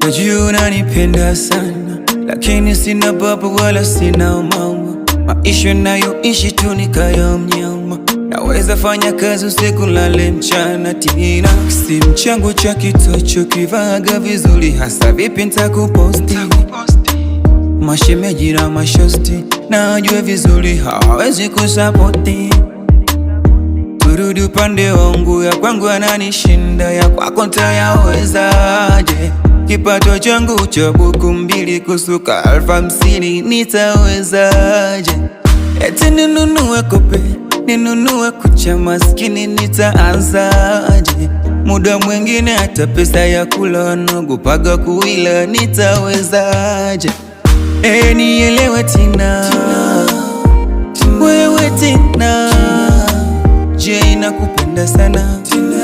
Najua unanipenda sana, lakini sina baba wala sina mama. Maisha nayoishi tu ni kaya mnyama. Naweza fanya kazi usiku lale mchana tina. Simu changu cha kitocho kivaga vizuri, hasa vipi nitakuposti. Mashemeji na mashosti najua vizuri hawawezi kusapoti. Turudi upande wangu, ya kwangu ananishinda, ya kwako nitayawezaje? Kipato changu cha buku mbili kusuka 50,000 nitawezaje? Eti ninunue kope, ninunue kucha maskini nitaanzaje? Muda mwingine hata pesa ya kula naogopaga kuila, nitawezaje? Nielewe Tina, wewe Tina, je nakupenda sana Tina.